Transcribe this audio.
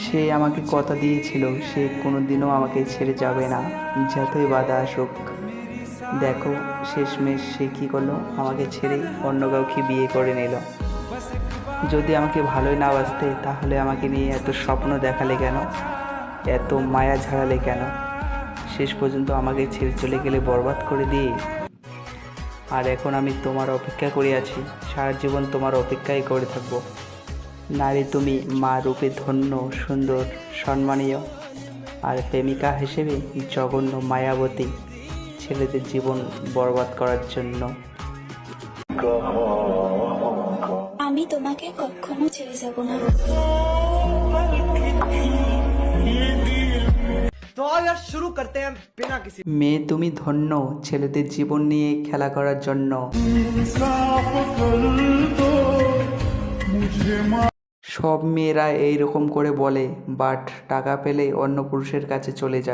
সে আমাকে কথা দিয়েছিল সে কোনোদিনও আমাকে ছেড়ে যাবে না, যতই বাধা আসুক। দেখো শেষমেশ সে কী করলো, আমাকে ছেড়ে অন্য কাউকে বিয়ে করে নিল। যদি আমাকে ভালোই না বাসতে তাহলে আমাকে নিয়ে এত স্বপ্ন দেখালে কেন, এত মায়া ঝাড়ালে কেন? শেষ পর্যন্ত আমাকে ছেড়ে চলে গেলে বরবাদ করে দিয়ে। আর এখন আমি তোমার অপেক্ষা করে আছি, সারা জীবন তোমার অপেক্ষাই করে থাকবো। নারী তুমি মা রূপে ধন্য, সুন্দর, সম্মানীয়, আর প্রেমিকা হিসেবে জঘন্য, মায়াবতী, ছেলেদের জীবন বরবাদ করার জন্য। আমি তোমাকে কখনো ছেড়ে যাব না। तो आओ यार शुरू करते हैं बिना किसी। মেয়ে তুমি ধন্য, ছেলেদের জীবন নিয়ে খেলা করার জন্য। সব মেয়েরা এইরকম করে বলে, বাট টাকা পেলে অন্য পুরুষের কাছে চলে যায়।